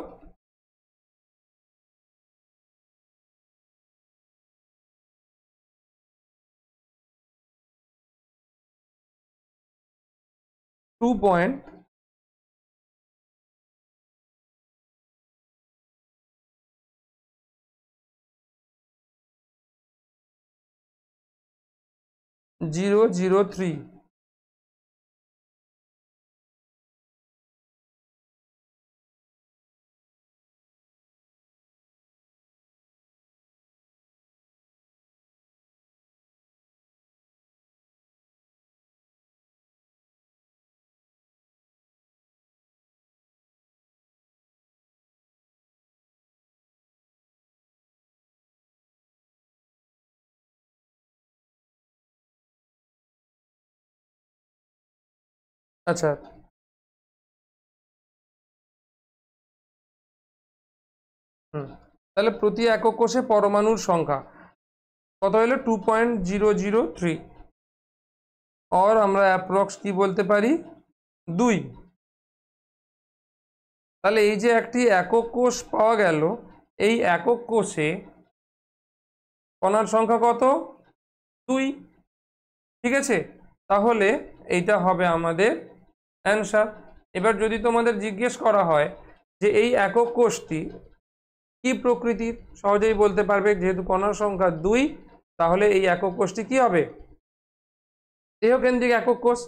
2.003। আচ্ছা, তাহলে প্রতি একক কোষে পরমাণুর সংখ্যা কত হলো? 2.003, और আমরা অ্যাপ্রক্স কি বলতে পারি? 2। তাহলে এই যে একটি একক কোষ পাওয়া গেল, এই একক কোষে কণার সংখ্যা কত? 2। ঠিক আছে, তাহলে এইটা হবে আমাদের অ্যান্সার। এবার যদি তোমাদের জিজ্ঞেস করা হয় যে এই একক কোষটি কি প্রকৃতির, সহজেই বলতে পারবে যেহেতু কণার সংখ্যা 2, তাহলে এই একক কোষটি কি হবে? দেহকেন্দ্রিক একক কোষ।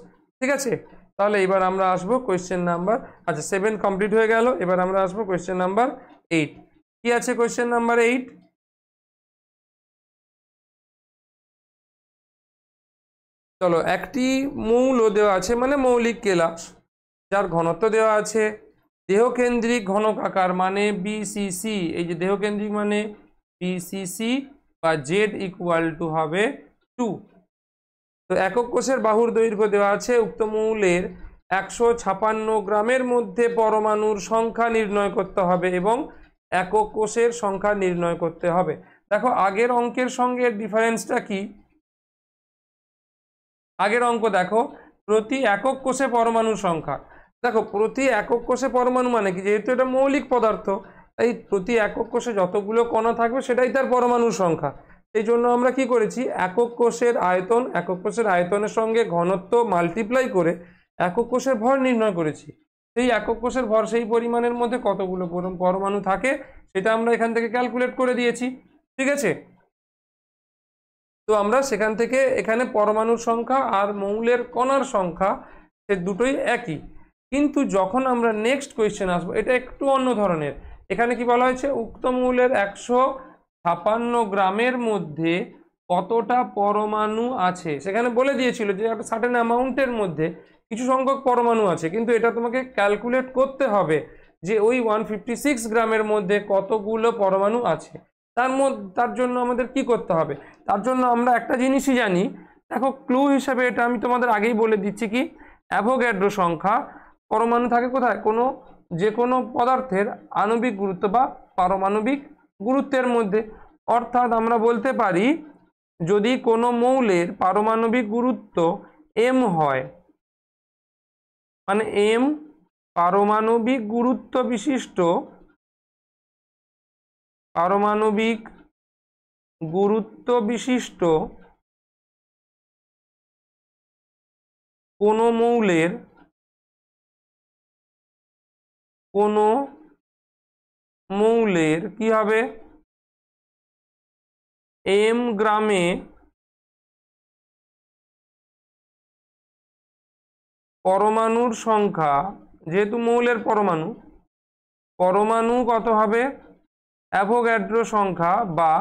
ঠিক আছে, তাহলে এবার আমরা আসবো কোয়েশ্চেন নাম্বার, আচ্ছা 7 কমপ্লিট হয়ে গেল, এবার আমরা আসবো কোয়েশ্চেন নাম্বার 8। কি আছে কোয়েশ্চেন নাম্বার 8? চলো, একটি মৌল দেওয়া আছে, মানে মৌলিক কেলাস, যার ঘনত্ব দেওয়া আছে দেহকেন্দ্রিক ঘনক আকার মানে BCC। এই যে দেহকেন্দ্রিক মানে BCC বা Z = হবে 2। তো একক কোষের বাহুর দৈর্ঘ্য দেওয়া আছে, উক্ত মৌলের 156 গ্রামের মধ্যে পরমাণুর সংখ্যা নির্ণয় করতে হবে এবং একক কোষের সংখ্যা নির্ণয় করতে হবে। দেখো আগের অঙ্কের সঙ্গে ডিফারেন্সটা কি? আগের অঙ্ক দেখো প্রতি একক কোষে পরমাণুর সংখ্যা, দেখো প্রতি একক কোষে পরমাণু মানে কি, যেহেতু এটা মৌলিক পদার্থ তাই প্রতি একক কোষে যতগুলো কণা থাকবে সেটাই তার পরমাণুর সংখ্যা। এই জন্য আমরা কি করেছি, একক কোষের আয়তন, একক কোষের আয়তনের সঙ্গে ঘনত্ব মাল্টিপ্লাই করে একক কোষের ভর নির্ণয় করেছি। সেই একক কোষের ভর সেই পরিমাণের মধ্যে কতগুলো পরমাণু থাকে সেটা আমরা এখান থেকে ক্যালকুলেট করে দিয়েছি। ঠিক আছে, তো আমরা সেখান থেকে এখানে পরমাণুর সংখ্যা আর মৌলের কণার সংখ্যা সে দুটোই একই। কিন্তু যখন আমরা নেক্সট কোয়েশ্চেন আসবো, এটা একটু অন্য ধরনের। এখানে কি বলা হয়েছে, উক্ত মৌলের 156 গ্রামের মধ্যে কতটা পরমাণু আছে, সেখানে বলে দিয়েছিল যে একটা সার্টেন অ্যামাউন্টের মধ্যে কিছু সংখ্যক পরমাণু আছে, কিন্তু এটা তোমাকে ক্যালকুলেট করতে হবে যে ওই 156 গ্রামের মধ্যে কতগুলো পরমাণু আছে। তার জন্য আমাদের কি করতে হবে, তার জন্য আমরা একটা জিনিসই জানি। দেখো ক্লু হিসাবে এটা আমি তোমাদের আগেই বলে দিচ্ছি কি, অ্যাভোগাড্রো সংখ্যা পরমাণু থাকে কোথায়, যে কোনো পদার্থের আণবিক গুরুত্ব বা পারমাণবিক গুরুত্বের মধ্যে। অর্থাৎ আমরা বলতে পারি যদি কোনো মৌলের পারমাণবিক গুরুত্ব m হয়, মানে m পারমাণবিক গুরুত্ব বিশিষ্ট কোনো মৌলের কি হবে, m গ্রামে পরমাণুর সংখ্যা, যেহেতু মৌলের পরমাণু কত হবে, অ্যাভোগাড্রো সংখ্যা বা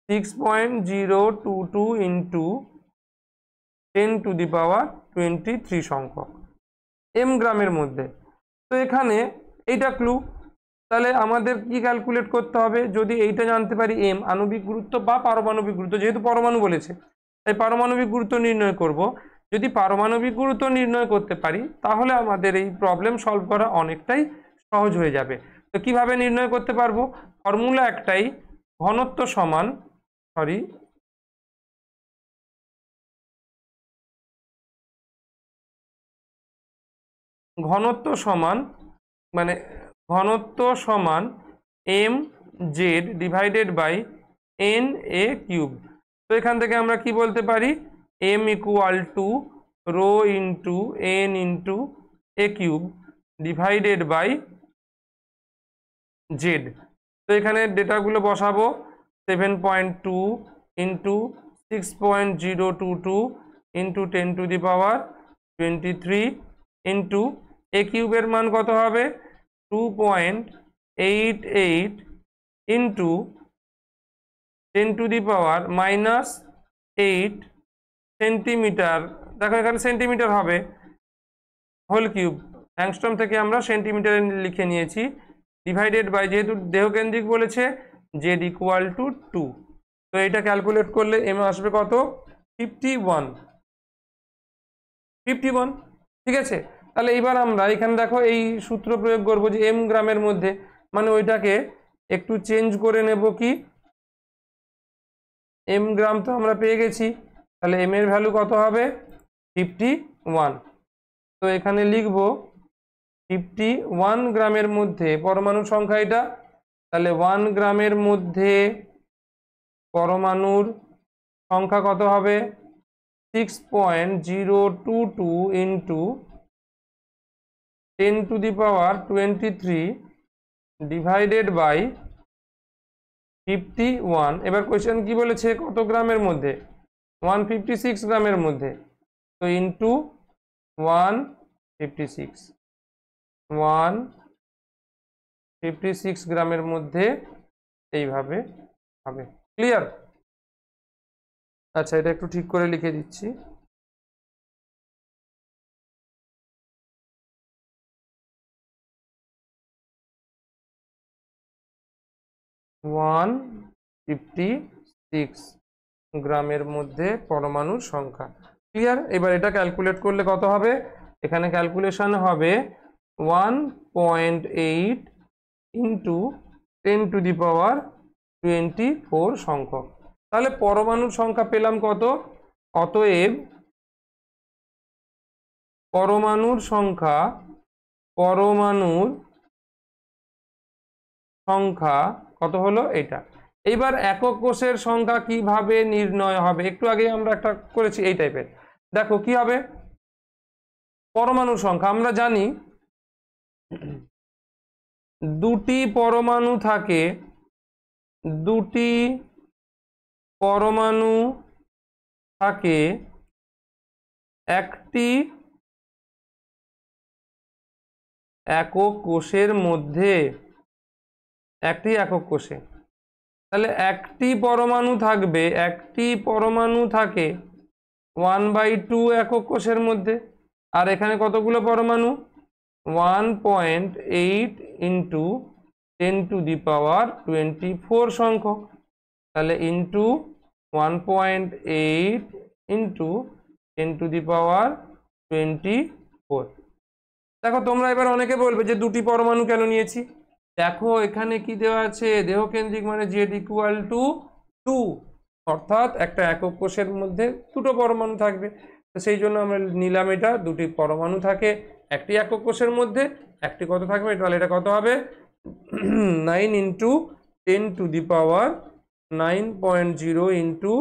6.022 ইন্টু 10⁻23 সংখ্যক m গ্রামের মধ্যে। তো এখানে এইটা ক্লু। তাহলে আমাদের কি ক্যালকুলেট করতে হবে, যদি এইটা জানতে পারি m আণবিক গুরুত্ব বা পারমাণবিক গুরুত্ব, যেহেতু পরমাণু বলেছে তাই পারমাণবিক গুরুত্ব নির্ণয় করব। যদি পারমাণবিক গুরুত্ব নির্ণয় করতে পারি তাহলে আমাদের এই প্রবলেম সলভ করা অনেকটাই সহজ হয়ে যাবে। তো কিভাবে নির্ণয় করতে পারবো, ফর্মুলা একটাই, ঘনত্ব সমান মানে ঘনত্ব সমান mz divided by na cube. তো এখান থেকে আমরা কি বলতে পারি, m equal to rho into n into a cube divided by z। তো এখানে ডেটাগুলো বসাবো, 7.2 ইন্টু 6.022 ইন্টু 10⁻23 ইন্টু এ কিউবের মান কত হবে, 2.88 ইন্টু 10⁻⁻8 সেন্টিমিটার। দেখো এখানে সেন্টিমিটার হবে, হোল কিউব, অ্যাংস্ট্রম থেকে আমরা সেন্টিমিটারে লিখে নিয়েছি, ডিভাইডেড বাই, যেহেতু দেহকেন্দ্রিক বলেছে, z ইকুয়াল টু 2। তো এটা ক্যালকুলেট করলে m আসবে কত, 51। ঠিক আছে, তাহলে এবার আমরা এখানে দেখো এই সূত্র প্রয়োগ করব যে m গ্রামের মধ্যে, মানে ওইটাকে একটু চেঞ্জ করে নেব, কি m গ্রাম তো আমরা পেয়ে গেছি, তাহলে m এর ভ্যালু কত হবে, 51। তো এখানে লিখব 51 গ্রামের মধ্যে পরমাণুর সংখ্যা এটা, তাহলে 1 গ্রামের মধ্যে পরমাণুর সংখ্যা কত হবে, 6.022 ইন্টু 10⁻23 ডিভাইডেড বাই 51। এবার কোয়েশ্চেন কি বলেছে, কত গ্রামের মধ্যে, 156 গ্রামের মধ্যে, তো ইন্টু 156 গ্রামের মধ্যে এইভাবে হবে। ক্লিয়ার? আচ্ছা, এটা একটু ঠিক করে লিখে দিচ্ছি। 156 গ্রামের মধ্যে পরমাণুর সংখ্যা। ক্লিয়ার? এবার এটা ক্যালকুলেট করলে কত হবে, এখানে ক্যালকুলেশন হবে 1.8 ইন্টু 10⁻24 সংখ্যক। তাহলে পরমাণুর সংখ্যা পেলাম কত, অতএব পরমাণুর সংখ্যা কত হলো, এটা। এইবার একক কোষের সংখ্যা কিভাবে নির্ণয় হবে, একটু আগে আমরা একটা করেছি এই টাইপের। দেখো কি হবে, পরমাণুর সংখ্যা আমরা জানি দুটি পরমাণু থাকে, একটি একক কোষের মধ্যে, একটি একক কোষে। তাহলে একটি পরমাণু থাকে 1/2 একক কোষের মধ্যে, আর এখানে কতগুলো পরমাণু, 1.8 ইন্টু 10⁻24 সংখ্যক, তাহলে ইন্টু 1.8 ইন্টু 10⁻24। দেখো তোমরা এবার অনেকে বলবে যে দুটি পরমাণু কেন নিয়েছি, দেখো এখানে কি দেওয়া আছে, দেহকেন্দ্রিক মানে জেড ইকুয়াল টু 2, অর্থাৎ একটা একক কোষের মধ্যে দুটো পরমাণু থাকবে। তো সেই জন্য আমরা নিলাম এটা দুটি পরমাণু থাকে একটি একক কোষের মধ্যে, একটি কত থাকবে, তাহলে এটা কত হবে 9 ইন্টু 10⁻9.0 ইন্টু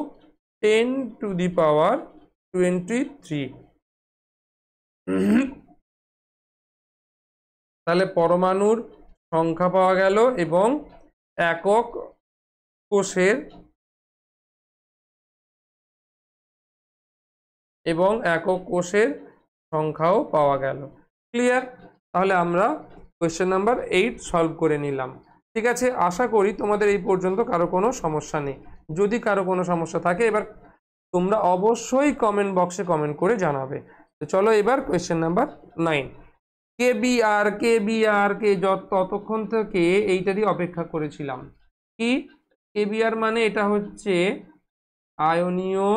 10⁻23। তাহলে পরমাণুর সংখ্যা পাওয়া গেল এবং একক কোষের সংখ্যাও পাওয়া গেল। ক্লিয়ার? তাহলে আমরা কোয়েশ্চেন নাম্বার 8 সলভ করে নিলাম। ঠিক আছে, আশা করি তোমাদের এই পর্যন্ত কারো কোনো সমস্যা নেই। যদি কারো কোনো সমস্যা থাকে এবার তোমরা অবশ্যই কমেন্ট বক্সে কমেন্ট করে জানাবে। তো চলো এবার কোয়েশ্চেন নাম্বার 9। কেবিআর কে ততক্ষণ থেকে এইটারই অপেক্ষা করেছিলাম। কি কেবিআর মানে? এটা হচ্ছে আয়নীয়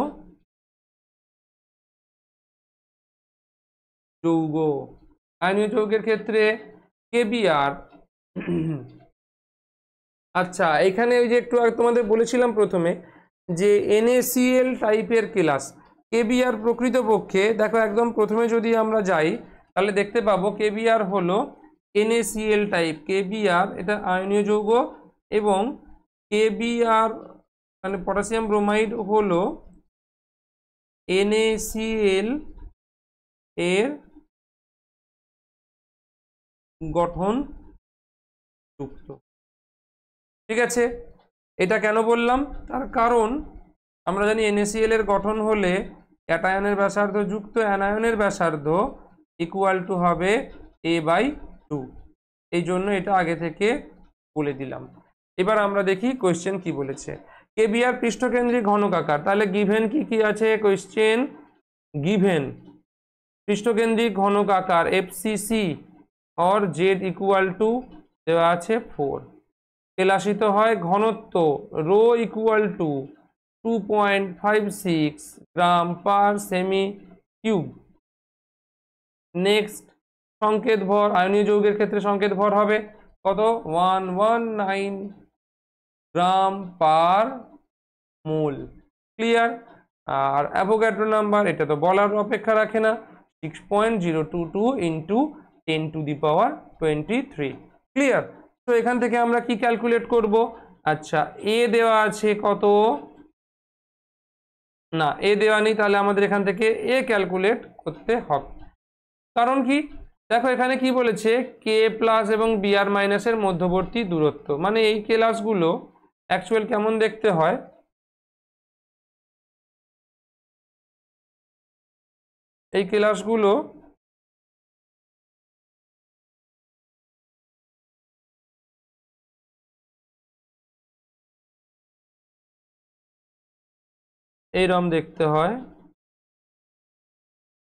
যৌগ। আয়নীয় যৌগের ক্ষেত্রে কেবিআর। আচ্ছা, এখানে ওই যে একটু আগে তোমাদের বলেছিলাম প্রথমে যে NaCl টাইপের কেলাস। কেবিআর প্রকৃতপক্ষে দেখো একদম প্রথমে যদি আমরা যাই তাহলে দেখতে পাবো কেবিআর হলো NaCl টাইপ। কেবিআর এটা আয়নীয় যৌগ এবং কেবিআর মানে পটাশিয়াম ব্রোমাইড হলো NaCl এর গঠন যুক্ত। ঠিক আছে, এটা কেন বললাম? তার কারণ আমরা জানি NaCl এর গঠন হলে ক্যাটায়নের ব্যাসার্ধ যুক্ত অ্যানায়নের ব্যাসার্ধ ইকুয়াল টু হবে A/2। এই জন্য এটা আগে থেকে বলে দিলাম। এবার আমরা দেখি কোয়েশ্চেন কি বলেছে। কেবিআর পৃষ্ঠকেন্দ্রিক ঘনক আকার। তাহলে গিভেন কি কি আছে? কোয়েশ্চেন গিভেন পৃষ্ঠকেন্দ্রিক ঘনক আকার FCC और Z ইকুয়াল টু দেওয়া আছে 4। কেলাসিত হয় ঘনত্ব রো ইকুয়াল টু 2.56 গ্রাম পার সেমি কিউব। নেক্সট সংকেত ভর। আয়নীয় যৌগের ক্ষেত্রে সংকেত ভর হবে কত? 119 গ্রাম পার মোল। ক্লিয়ার? আর অ্যাভোগাড্রো নাম্বার এটা তো বলার অপেক্ষা রাখে না, 6.022 ইন্টু 10⁻23। ক্লিয়ার? তো এখান থেকে আমরা কি ক্যালকুলেট করব? আচ্ছা, এ দেওয়া আছে কত? না, এ দেওয়া নেই, তাহলে আমাদের এখান থেকে এ ক্যালকুলেট করতে হবে। কারণ কি? দেখো এখানে কি বলেছে, কে প্লাস এবং বিআর মাইনাসের মধ্যবর্তী দূরত্ব। মানে এই কেলাসগুলো অ্যাকচুয়াল কেমন দেখতে হয়? এই কেলাসগুলো এইরকম দেখতে হয়,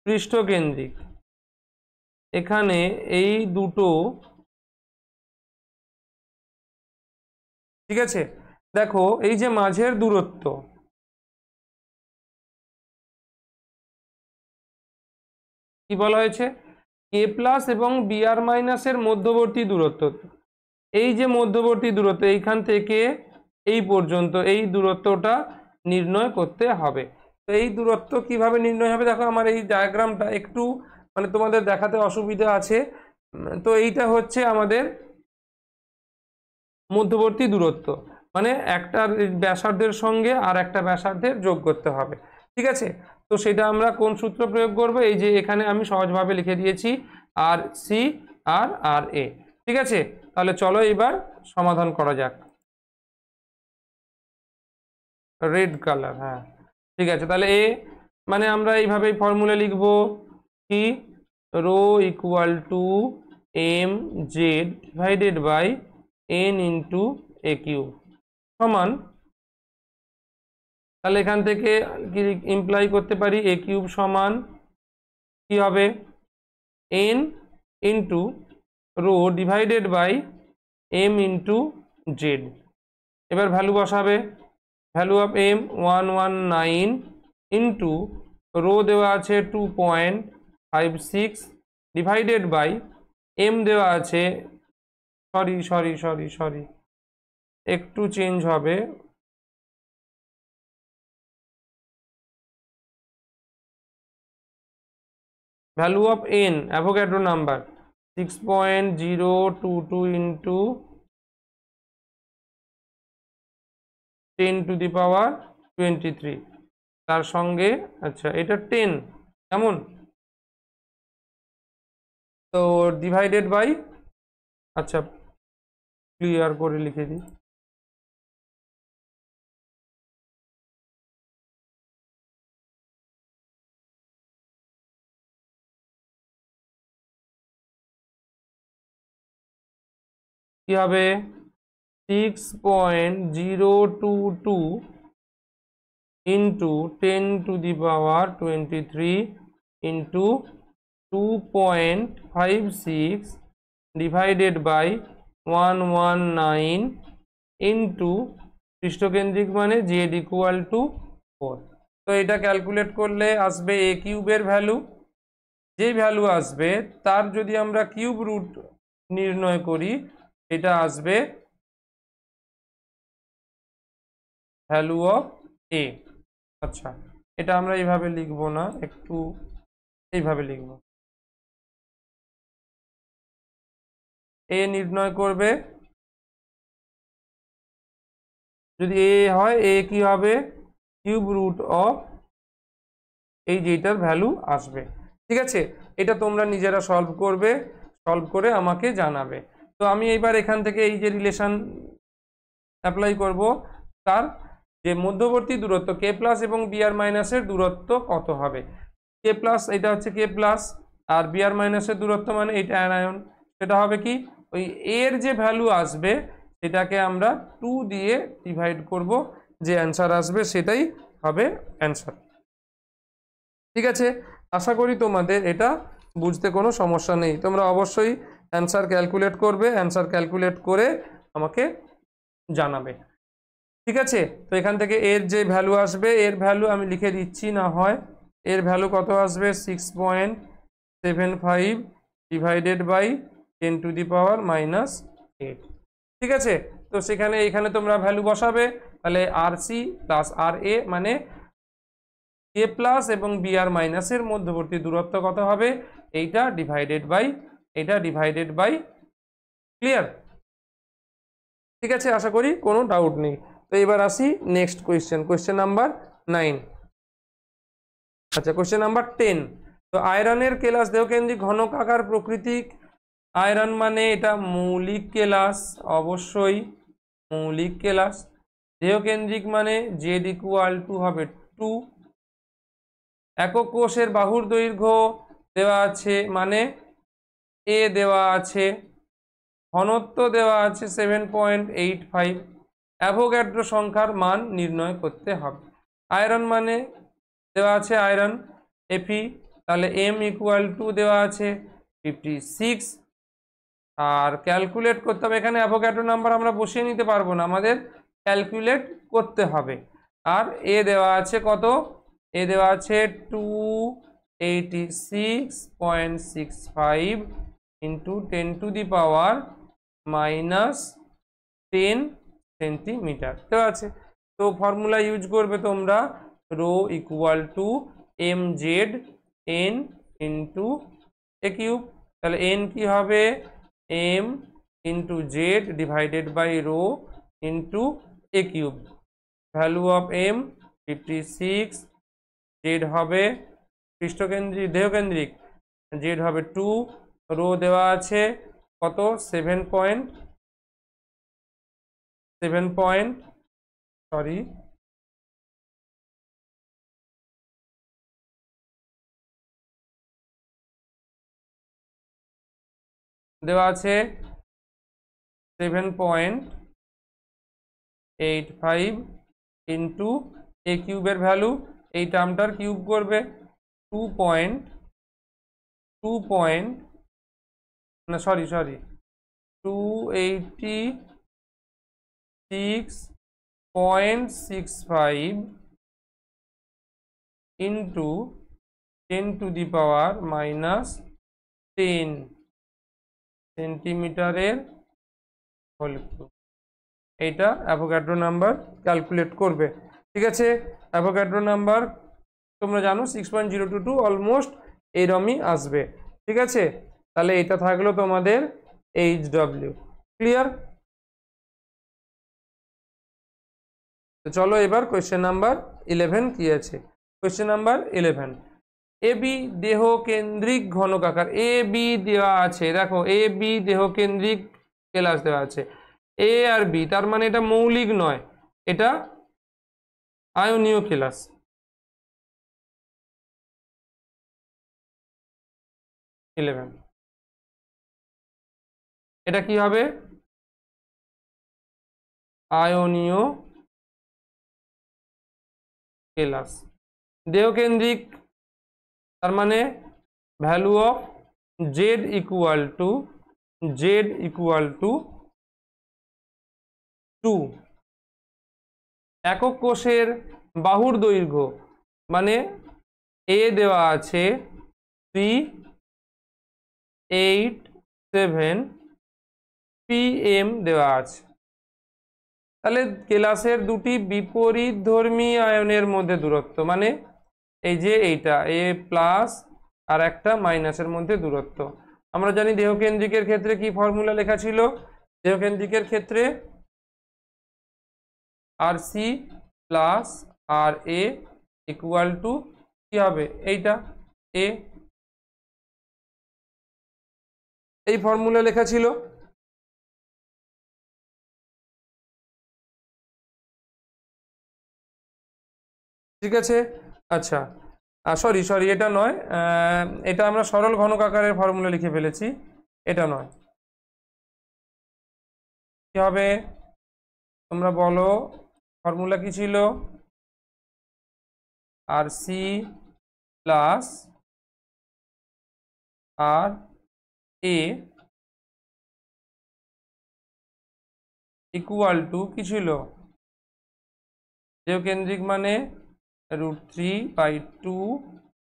পৃষ্ঠকেন্দ্রিক। এখানে এই দুটো, ঠিক আছে, দেখো এই যে মাঝের দূরত্ব, কি বলা হয়েছে? কে প্লাস এবং বিআর মাইনাসের মধ্যবর্তী দূরত্ব। এই যে মধ্যবর্তী দূরত্ব এইখান থেকে এই পর্যন্ত, এই দূরত্বটা নির্ণয় করতে হবে। তো এই দূরত্ব কিভাবে নির্ণয় হবে? দেখো আমার এই ডায়াগ্রামটা একটু মানে তোমাদের দেখাতে অসুবিধা আছে। তো এইটা হচ্ছে আমাদের মধ্যবর্তী দূরত্ব, মানে একটা ব্যাসার্ধের সঙ্গে আর একটা ব্যাসার্ধের যোগ করতে হবে। ঠিক আছে, তো সেটা আমরা কোন সূত্র প্রয়োগ করব? এই যে এখানে আমি সহজভাবে লিখে দিয়েছি RC আর RA। ঠিক আছে, তাহলে চলো এবার সমাধান করা যাক। রেড কালার, হ্যাঁ ঠিক আছে। তাহলে এ মানে আমরা এইভাবেই ফর্মুলা লিখব কি, rho equal to mz divided by n into a cube সমান, তাহলে এখান থেকে কি ইমপ্লাই করতে পারি? a কিউব সমান কি হবে? n into rho divided by m into z। এবার ভ্যালু বসাবে, value of m 119 into rho দেওয়া আছে 2.56 ডিভাইডেড বাই m দেওয়া আছে সরি সরি সরি সরি, একটু চেঞ্জ হবে। Value of N Avogadro number 6.022 into 10⁻23, তার সঙ্গে আচ্ছা এটা 10 এমন, তো ডিভাইডেড বাই, আচ্ছা ক্লিয়ার করে লিখে দিই, কি হবে 6.022 into 10⁻23 into 2.56 divided by 119 into পৃষ্ঠকেন্দ্রিক মানে জেড ইকুয়াল টু 4। তো এটা ক্যালকুলেট করলে আসবে এ কিউবের ভ্যালু, যেই ভ্যালু আসবে তার যদি আমরা কিউব রুট নির্ণয় করি এটা আসবে ভ্যালু অফ এ। আচ্ছা এটা আমরা এইভাবে লিখব না, একটু এইভাবে লিখব, এ নির্ণয় করবে, যদি এ হয় এ কি হবে কিউব রুট অফ এই যেটার ভ্যালু আসবে। ঠিক আছে, এটা তোমরা নিজেরা সলভ করবে, সলভ করে আমাকে জানাবে। তো আমি এইবার এখান থেকে এই যে রিলেশন অ্যাপ্লাই করব, তার যে মধ্যবর্তী দূরত্ব কে প্লাস এবং বিআর মাইনাসের দূরত্ব কত হবে। কে প্লাস এটা হচ্ছে কে প্লাস, আর বিআর মাইনাসের দূরত্ব মানে এটা অ্যানায়ন, সেটা হবে কি ওই এর যে ভ্যালু আসবে সেটাকে আমরা 2 দিয়ে ডিভাইড করব, যে অ্যান্সার আসবে সেটাই হবে অ্যান্সার। ঠিক আছে, আশা করি তোমাদের এটা বুঝতে কোনো সমস্যা নেই। তোমরা অবশ্যই অ্যান্সার ক্যালকুলেট করবে, অ্যান্সার ক্যালকুলেট করে আমাকে জানাবে। ঠিক আছে, তো এখান থেকে এর যে ভ্যালু আসবে এর ভ্যালু আমি লিখে দিচ্ছি না হয়, এর ভ্যালু কত আসবে 6.75 ডিভাইডেড বাই 10⁻⁻8। ঠিক আছে, তো সেখানে এখানে তোমরা ভ্যালু বসাবে, তাহলে আর সি প্লাস আর এ মানে কে প্লাস এবং বিআর মাইনাসের মধ্যবর্তী দূরত্ব কত হবে, এইটা ডিভাইডেড বাই এটা ডিভাইডেড বাই, ক্লিয়ার। ঠিক আছে, আশা করি কোনো ডাউট নেই। তো এবার আসি নেক্সট কোয়েশ্চেন, কোয়েশ্চেন নাম্বার 9। আচ্ছা কোয়েশ্চেন নাম্বার 10। তো আয়রনের কেলাস দেহকেন্দ্রিক ঘনকাকার প্রকৃতিক, আয়রন মানে এটা মৌলিক কেলাস, অবশ্যই মৌলিক কেলাস। দেহকেন্দ্রিক মানে জেড ইকুয়াল টু হবে 2। একক কোষের বাহুর দৈর্ঘ্য দেওয়া আছে মানে এ দেওয়া আছে, ঘনত্ব দেওয়া আছে 7.85, অ্যাভোগাড্রো সংখ্যার মান নির্ণয় করতে হবে। আয়রন মানে দেওয়া আছে আয়রন এফি, তাহলে এম ইকুয়াল টু দেওয়া আছে 56, আর ক্যালকুলেট করতে হবে, এখানে অ্যাভোগাড্রো নাম্বার আমরা বসিয়ে নিতে পারবো না, আমাদের ক্যালকুলেট করতে হবে। আর এ দেওয়া আছে কত, এ দেওয়া আছে 286.65 ইন্টু 10⁻⁻10 সেন্টিমিটার দেওয়া আছে। তো ফর্মুলা ইউজ করবে তোমরা, rho equal to M Z N into A cube, তাহলে এন কি হবে M into Z divided by rho into A cube, value of M 56, Z হবে পৃষ্ঠকেন্দ্রিক দেহকেন্দ্রিক, জেড হবে 2, রো দেওয়া আছে কত 7 পয়েন্ট সরি দেওয়া আছে 7.85 ইন্টু এ কিউবের ভ্যালু, এই টার্মটার কিউব করবে 286.65 ইন্টু 10⁻⁻10 সেন্টিমিটারের হোল কিউব। এইটা অ্যাভোগাড্রো নাম্বার ক্যালকুলেট করবে। ঠিক আছে, অ্যাভোগাড্রো নাম্বার তোমরা জানো 6.022, অলমোস্ট এইরমই আসবে। ঠিক আছে, তাহলে এটা থাকলো তোমাদের HW। ক্লিয়ার? তো চলো এবার কোয়েশ্চেন নাম্বার 11 কি আছে। কোয়েশ্চেন নাম্বার 11, এ বি দেহ কেন্দ্রিক ঘনকাকার। এ বি দেওয়া আছে, দেখো এ বি দেহ কেন্দ্রিক কেলাস দেওয়া আছে। এ আর বি, তার মানে এটা মৌলিক নয়, এটা আয়নীয় কেলাস। এটা কি হবে? আয়নীয় কেলাস। দেহকেন্দ্রিক, তার মানে value of Z equal to 2। একক কোষের বাহুর দৈর্ঘ্য, মানে এ দেওয়া আছে 3, 8, 7 PM দেওয়া আছে। তাহলে কেলাসের দুটি বিপরীতধর্মী আয়নের মধ্যে দূরত্ব, মানে এই যে এইটা এ প্লাস আর একটা মাইনাসের মধ্যে দূরত্ব। আমরা জানি দেহকেন্দ্রিকের ক্ষেত্রে কি ফর্মুলা লেখা ছিল? দেহকেন্দ্রিকের ক্ষেত্রে r C plus r A equal to কি হবে? এইটা এ, এই ফর্মুলা লেখা ছিল। ঠিক আছে, আচ্ছা সরি এটা নয়, এটা আমরা সরল ঘনকাকারের ফর্মুলা লিখে ফেলেছি, এটা নয়। কি হবে তোমরা বলো? ফর্মুলা কি ছিল? R C plus r A equal to কি ছিল? দেহকেন্দ্রিক মানে √3/2